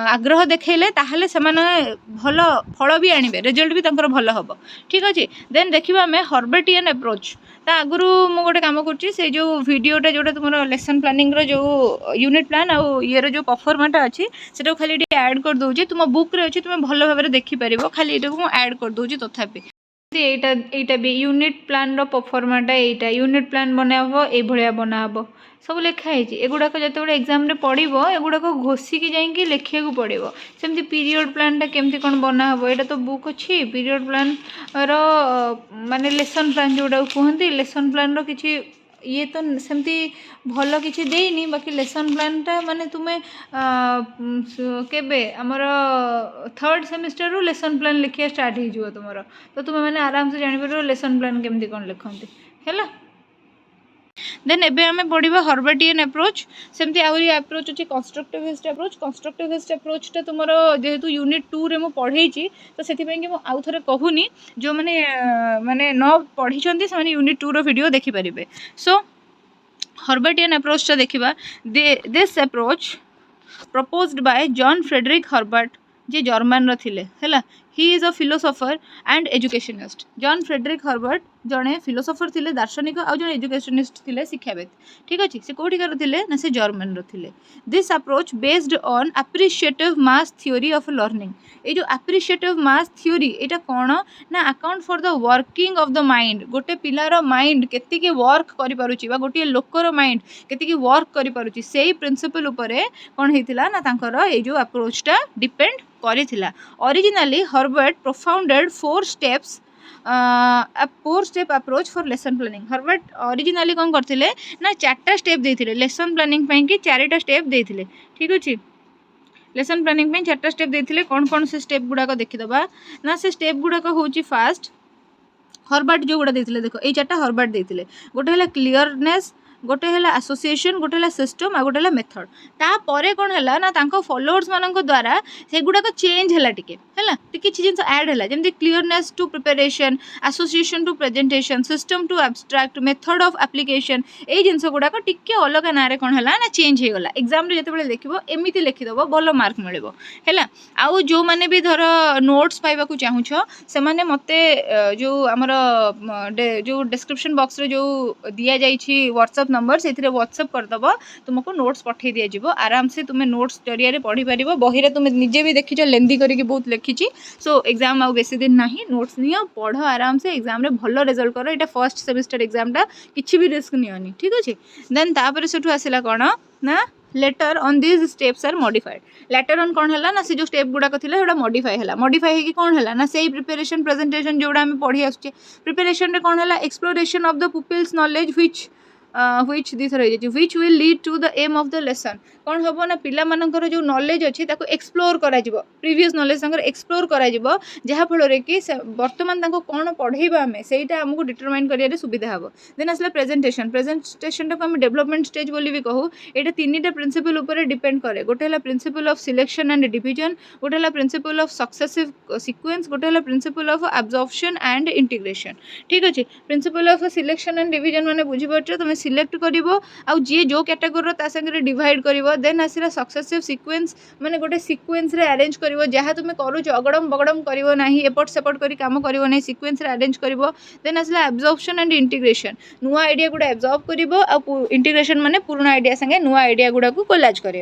आग्रह देखले ताहले से भल फल भी आनिबे रिजल्ट भी तांकर भल हबो ठीक अच्छे देन देखिबा आमे हर्बेटियन अप्रोच ता आगुरु मु गोटे काम करछि से जो वीडियोटा जोटा तुम लेसन प्लानिंग रो जो यूनिट प्लान आउ ये जो परफॉर्माटा अच्छी से खाली ऐड कर दूची तुम बुक रे अच्छी तुम भल भाव देखिपर खाली ये मुझे ऐड कर दूची तथापि एटा भी यूनिट प्लान रो परफॉर्माटा एटा यूनिट प्लान बनाबो ए भलिया बनाबो सब लिखाई एगुड़ाक जो एग्जाम रे पड़ो एगुड़ाक घोषिकी जाइए लिखा पड़ो सेमती पीरियड प्लानटा केमती कौन बनाब यहाँ तो बुक अच्छी पीरियड प्लान रो माने लेसन प्लान जोड़ा कहते लेसन प्लान रो किसी ये तो सेमती भल किसी देनी बाकी लेसन प्लानटा माने तुम्हें केबे आमर 3rd सेमिस्टर रू लेसन प्लान लिखा स्टार्ट हो तुम तो तुम्हें मैंने आराम से जापर लेसन प्लान केमती कौन लिखती है देन एबे हमें पढ़ा हर्बेटियन अप्रोच सेमती आहरी अप्रोच अच्छे कंस्ट्रक्टिविस्ट अप्रोचटा तुम जेहेतु यूनिट 2 रे मु पढ़े तो से आउ थे कहूनी जो मैंने माने न पढ़ी से यूनिट 2 रो वीडियो देखिपारे सो हर्बेटियन अप्रोचटा देखा this approach proposed by John Frederick Herbart जे जर्मन रो थिले हैला he is a philosopher and educationist. John Frederick Herbart जड़े फिलोसोफर थे दार्शनिक आउ जड़े एजुकेशनिस्ट थे शिक्षाविद। ठीक अच्छे से कौटिकार थे ना से जर्मन थे। This approach based on appreciative mass theory of learning. ये जो एप्रिशिएटिव मास थ्योरी यहाँ कौन ना account for the working of the mind. गोटे पिलार माइंड केतिकी वर्क करिपारुची बा गोटे लोकर माइंड केतिकी वर्क करिपारुची से प्रिंसिपल उपरे कौन होता ना तांकर ये जो अप्रोचटा डिपेंड करिथिला। Originally Herbart propounded 4 step approach for lesson planning. Herbart originally कौन करते ना 4टा स्टेप देते लेसन प्लानिंग कि 4टा स्टेप देते। ठीक अच्छे लेसन प्लानिंग 4टा स्टेप देते कौन कौन से स्टेप गुड़ाक देखीदबा ना से स्टेप गुड़ाक हूँ फास्ट हर्बर्ट जो गुड़ा देते देखो ये 4टा हर्बर्ट देते गोटे है क्लीयरनेस गोटे है एसोसिएशन गोटे है सिस्टम आ गोटे है मेथड। तापर कौन है ना तांको फॉलोअर्स मान द्वारा से गुड़ाक चेंज है टिके किसी जिन ऐड है जमी clearness to preparation association to presentation system to abstract method of application ये जिन गुड़ाक टिके अलग ना कौन है ना चेंज होगा। एग्जाम रे जिते लिखो एमती लिखिदेव भल मार्क मिले है। आउ जो मैंने भी धर नोट्स पाइबा चाहूछ से मैंने मत जो आमर जो डिस्क्रिप्शन बॉक्स रे जो दिया जाइए व्हाट्सएप नंबर से व्हाट्सएप करदब तुमको नोट्स पठे दिज्व आराम से तुम्हें नोट्स जरिए पढ़ी पार बही तुम निजे भी देखी लेंदी करके बहुत लिखी। सो एग्जाम आउ बेसी दिन ना नोट्स नियो पढ़ आराम से एग्जाम रे भल रिजल्ट कर। यहाँ फर्स्ट सेमिस्टर एग्जामटा किसी भी रिस्क नियोनी। ठीक अच्छे देन तापर से आसला कौन ना later on this steps are modified. Later on कौन है ना से जो स्टेप गुड़ाक थी मॉडिफाई है मॉडिफाई है कौन है ना से प्रिपरेशन प्रेजेंटेशन जोड़ा आम पढ़ी आसुचे प्रिपरेशन कौन है exploration of the pupils knowledge which this which will lead to the aim of the lesson। कौन हम ना पिला मानकर जो नॉलेज अच्छी एक्सप्लोर करा प्रीवियस नॉलेज संगे एक्सप्लोर करा जहाँफल कि बर्तमान कौन पढ़ेबा आम से आमको डिटरमाइन कर सुविधा हम। देन आसला प्रेजेंटेशन प्रेजेंटेशन को आम डेवलपमेंट स्टेज बोली भी कहूँ। ये 3टा प्रिंसिपल उपर डिपेंड करे गोटे है principle of selection and division गोटे है प्रिंसिपल ऑफ सक्सेसिव सीक्वेंस गोटे है principle of absorption and integration. ठीक अच्छे principle of selection and division मैंने बुझीपार तुम सिलेक्ट कर जी जो कैटेगोरी सागर डिवाइड कर देन आसला सक्सेसिव सीक्वेंस माने गोटे सीक्वेंस रे अरेंज कर जहाँ तुम करुच अगड़म बगड़म कर ना एपट सेपट कर काम कर सीक्वेंस रे अरेंज कर। देन आसला एब्जॉर्प्शन एंड इंटीग्रेशन नुआ आइडिया गुड़ा एब्जॉर्ब कर इंटीग्रेशन माने पुराना आइडिया संगे नुआ आइडिया गुड़ा को कोलाज कर।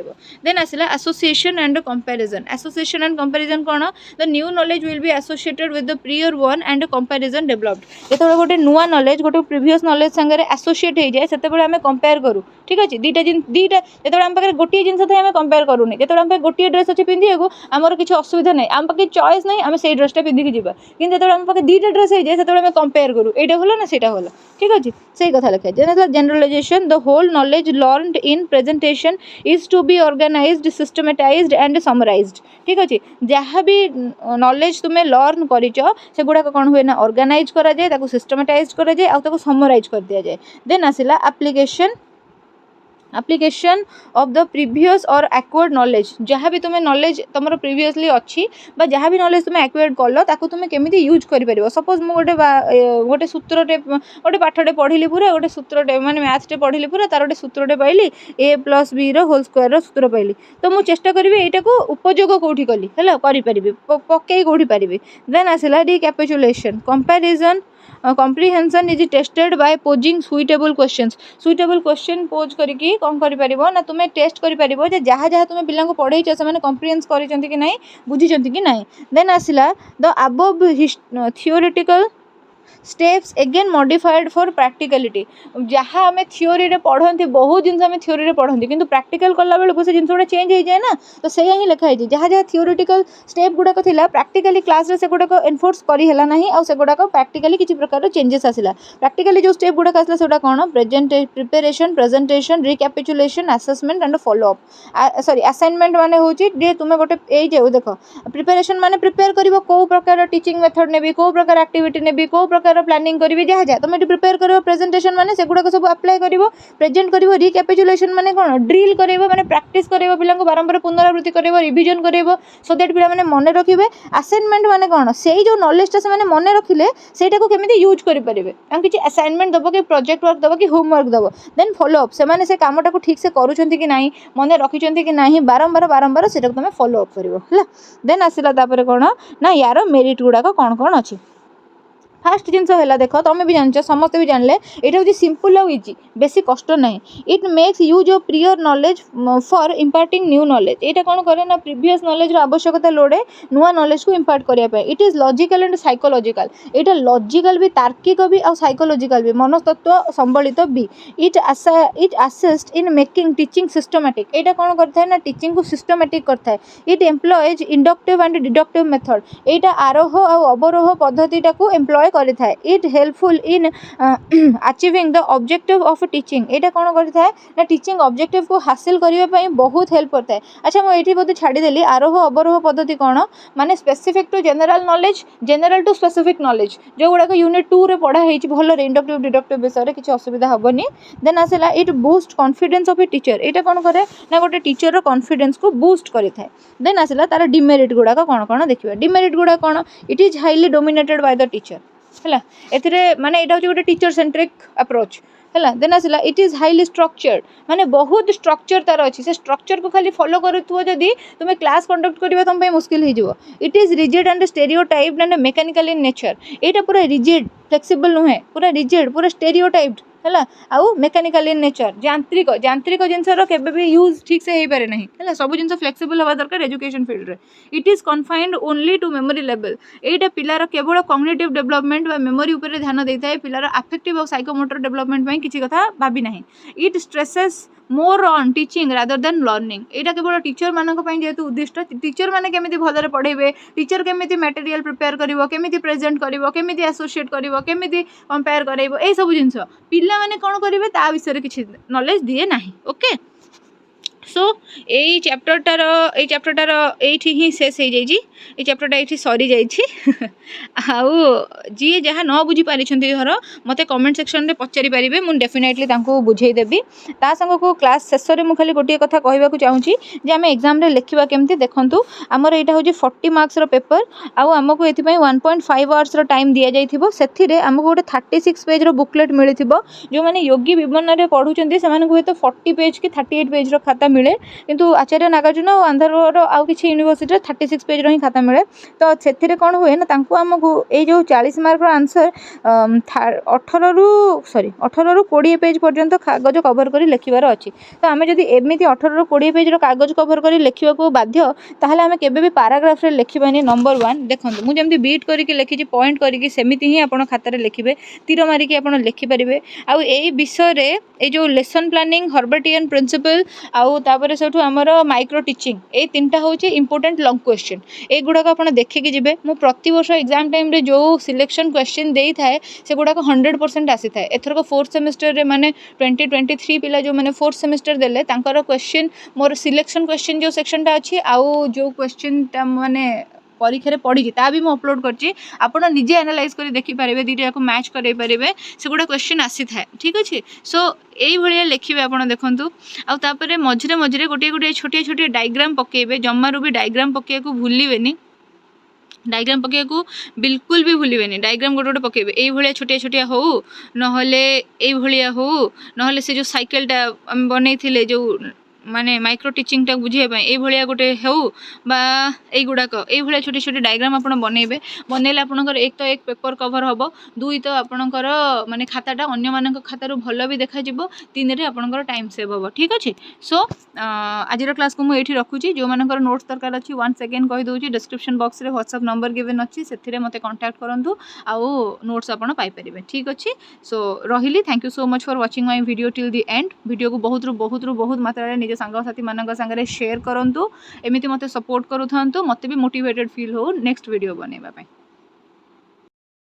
देन आसला association and comparison. Association and comparison कौन the new knowledge will be associated with the prior one and comparison developed. जो गोटे नुआ नॉलेज गोटे प्रीवियस नॉलेज संगे एसोसिएट हो जाए से आम कंपेयर करूँ। ठीक अच्छे दुईटा जो आम पाखे गोटे जिन आम कंपेयर करूनी जो आम गोटे ड्रेस अच्छे पिंधे को आमर किसी असुविधा नहीं आम पाखे चॉइस नहीं आम से ड्रेसटा पिंधिकी जावा कि जो आम पाखे 2टा ड्रेस हो जाए से आम कंपेयर करूँ यहाँ भल ना सेटा भल। ठीक अच्छे से कथा लिखा generalisation the whole knowledge learned in presentation is to be organised systematised and summarised. ठीक अच्छे जहाँ भी नॉलेज तुम्हें लर्न कर गुड़ाक कौन हुए ना ऑर्गेनाइज करा जाए सिस्टमेटाइज करा जाए आउ समराइज कर दिया जाए। देन आसला एप्लिकेशन ऑफ द प्रीवियस और एक्वायर्ड नॉलेज जहाँ भी तुम्हें नॉलेज तुम प्रीवियसली अच्छी जहाँ भी नॉलेज तुम्हें एक्वायर्ड कल ताको तुम्हें केमिति यूज कर। सपोज मुझे गोटे सूत्रटे गोटे पाठटे पढ़ी पूरा गोटे सूत्रटे माने मैथटे पढ़ी पूरा तार गोटे सूत्रटे पाइली a+b होल स्क्वायर सूत्र पाइली तो मुझे चेष्टा करी यहाँ को उपयोग कौटी कली है करी पकई कौटी पारि। देन आसला recapitulation comparison comprehension is tested by posing suitable questions। suitable question pose करके कौन कर ना तुम्हें टेस्ट कर जहाँ जहाँ तुम्हें पिला पढ़े से कम्प्रिहेंस कर कि नहीं बुझी कि नहीं। देन आसला the above theoretical steps again modified for practicality. जहाँ आम थियोरी रे पढ़ती बहुत जिन आम थियोरी रे पढ़ती किंतु प्रैक्टिकल कला बेलू से जिन गुड़ा चेंज हो जाए ना तो से ही लिखा है जहाँ जहाँ थियोरेटिकल स्टेप गुड़ाक था प्रैक्टिकली क्लास रे से गुड़ाक एनफोर्स करहला ना और से गुड़ाक प्रैक्टिकली किसी प्रकार चेंजेस आसला। प्रैक्टिकली जो स्टेप गुड़ाक आसला से कौन preparation presentation recapitulation assessment and follow up sorry assignment माने होची जे तुम गोटे ये देख प्रिपेरेशन माने प्रिपेयर कर कौ प्रकार टीचिंग मेथड नेबी कौ प्रकार एक्टिविटी नेबी कौ प्रकार प्लानिंग करी जहाँ जहाँ तुम ये प्रिपेयर कर प्रेजेंटेशन मैंने से गुड़ाक सब अप्लाई कर प्रेजेंट कर रिकैपिचुलेशन माने कौन ड्रिल कर माने प्रैक्टिस कर पिला बारंबार पुनरावृत्ति कर रिविजन कर सो दैट पिला माने मन रखिए असाइनमेंट माने कौन से जो नॉलेजटा से मन रखिले सेटा को केमिति यूज करि परिबे किसी असाइनमेंट दबो कि प्रोजेक्ट वर्क दबो कि होमवर्क दबो देन फॉलो अप से कामटा को ठीक से करूछंती कि नाही मन रखिछंती कि नाही बारंबार बारंबार सेटा को तुम फॉलो अप करिवो हला देन आसिला तापर कोन ना यार मेरिट गुडा कौन कौन अच्छी फास्ट जिनस है देख तुम भी जान समस्त भी जानले ये हूँ सिंपल आउ इजी बेसी कष्ट ना it makes use of prior knowledge for imparting new knowledge यहाँ कौन करे ना प्रीवियस नॉलेज आवश्यकता लोड़े नुआ नॉलेज को इम्पार्ट करने it is logical and psychological यहाँ लॉजिकल भी तार्किक भी और साइकोलॉजिकल भी मनस्तत्व संबलित भी it assist in making teaching systematic यहाँ कौन करता है ना टीचिंग को सिस्टमैटिक करता है it employees inductive and deductive method यहाँ आरोह और अवरोह पद्धति को एम्प्लॉय करता है it helpful in achieving the objective of teaching यहाँ कौन करता है ना टीचिंग ऑब्जेक्टिव को हासिल करने बहुत हेल्प करता है अच्छा मुझे ये बोलते छाड़देली आरोह अवरोह पद्धति कौन माने specific to general knowledge general to specific knowledge जो गुड़ाक यूनिट 2 रे पढ़ा है भल इंडक्टिव डिडक्टिव विषय में किसी असुविधा हेनी देन आसला it boost confidence of a teacher यहाँ कौन करे ना गोटे टीचर कॉन्फिडेंस को बूस्ट करें देन आसला तार डिमेरिट गुड़ाक कौन कौन देखिए डिमेरिट गुड़ा कौन it is highly dominated by the teacher है ए माने यहाँ हूँ गोटे टीचर सेंट्रिक अप्रोच है देन आसला इट इज हाईली स्ट्रक्चर्ड माने बहुत स्ट्रक्चर तार अच्छी से स्ट्रक्चर को खाली फॉलो करुव जदि तुम क्लास कंडक्ट करवा तुम मुश्किल हो it is rigid and stereotyped and mechanical in nature यहाँ पूरा रिजिड फ्लेक्सिबल नुहे पूरा रिजिड पूरा स्टेरियोटाइप्ड है आउ मेकानिकल इन नेचर यांत्रिक यांत्रिक जिनसर केबे भी यूज ठीक से हो पारे ना है सब जिन फ्लेक्सिबल हवा दरकार एजुकेशन फील्ड रे it is confined only to memory level यहाँ पिलार केवल कॉग्निटिव डेवलपमेंट व मेमोरी उपर ध्यान देता है पिलार अफेक्टिव और साइकोमोटर डेवलपमेंट में किसी कथा भाभी ना it stresses more on teaching rather than learning यहाँ केवल टीचर मानक जेहेतु उद्दिष्ट टीचर मैंने केमी भलरे पढ़ेबे टीचर केमी मटेरियल प्रिपेयर कर प्रेजेंट कर एसोसिएट कर कंपेयर कर सब जिन पिला माने कौन करेंगे ता विषय किसी नॉलेज दिए ना ओके सो यही चैप्टरटार ये ही शेष हो जाइए ये चैप्टरटा ये सरी जाइए आउ जी जहाँ न बुझी पारी धर मत कमेंट सेक्शन में पचारि पारे मुझे डेफिनेटली बुझेदेवी ता संग को क्लास शेष में मुझे खाली गोटे कथा कहवाक चाहूँगी जे आम एग्जाम लिखा केमती देखूँ आमर यहाँ हूँ 40 मार्क्स पेपर आमको ये 1.5 आवर्स टाइम दि जाइए से आमको गोटे 36 पेज बुकलेट मिली जो मैंने योगी विवरण में पढ़ुं से तो 40 पेज कि 38 पेज खाता मिले किंतु आचार्य नागार्जुन और आंध्र आउ किसी यूनिवर्सिटी 36 पेज ही खाता मिले तो से कौन हुए ना आमको ये जो 40 मार्क आंसर 18 रु 20 पेज पर्यंत कागज कभर कर लिखार अच्छी तो आम जब एमती 18 रु 20 पेज कागज कभर कर लिखा बाध्य ताहले आम केबे भी पाराग्राफ रे लिखबानी नंबर 1 देखो मुझे बीट करके लिखी पॉइंट करके सेमती ही आप खातार लिखे तीर मारिकी आप लिखिपारे आउ यही विषय रे ये जो लेसन प्लानिंग हर्बर्टियन प्रिंसिपल आउ तापर से आमर माइक्रो टीचिंग ये 3टा हूँ इंपोर्टेंट लॉन्ग क्वेश्चन ये गुड़ाक आप देखिकी जी मु प्रति वर्ष एग्जाम टाइम रे जो सिलेक्शन क्वेश्चन दे थाए से गुड़ाक 100% आसी थाए एथरक 4th सेमेस्टर रे माने 2023 पिला जो माने 4th सेमेस्टर देले तांकर क्वेश्चन मोर सिलेक्शन क्वेश्चन जो सेक्शनटा अच्छी आउ जो क्वेश्चन माने परीक्षा पढ़ी ता भी मुझे अपलोड करछि आपण निजे एनालाइज कर देखि पारे दुईटा को मैच कर पारे से गोटे क्वेश्चन आसी थाए ठीक अच्छे सो यही भाया लिखे आप देखूँ आउे मझे मझे गोटे गोटे छोटे छोटे डायग्राम पकेबे जमारू भी डायग्राम पकेबा भूलें डायग्राम पकेबा बिल्कुल भी भूलें डायग्राम गोटे गोटे पकेबे ये छोटिया छोटिया हो नहले हो नहले से जो साइकेलटा आम बनई जो माने माइक्रो टीचिंग टा बुझे ये भाया गोटे हो गुड़ाक ये छोटे छोटे डायग्राम आप बनइबे बनइले आपनकर एक तो एक पेपर कवर हम दुई तो आपनकर माने खाताटा अन्य मान खातार भल भी देखा 3 रे आपनकर टाइम सेव हम ठीक अच्छे सो आज क्लास को मुझे रखुची जो मानकर नोट्स दरकार अच्छी 1 सेकेंड कहीदे डिस्क्रिप्शन बॉक्स रे व्हाट्सएप नंबर गिवन अच्छी से मत कांटेक्ट करूँ आउ नोट्स आपड़ पाइपर ठीक अच्छे सो रही thank you so much for watching my video till the end video को बहुत मात्रा निज सांगसाथी मान सागर शेयर करूँ एमती मत सपोर्ट करूँ मत भी मोटिवेटेड फील हो नेक्स्ट वीडियो बनवाई।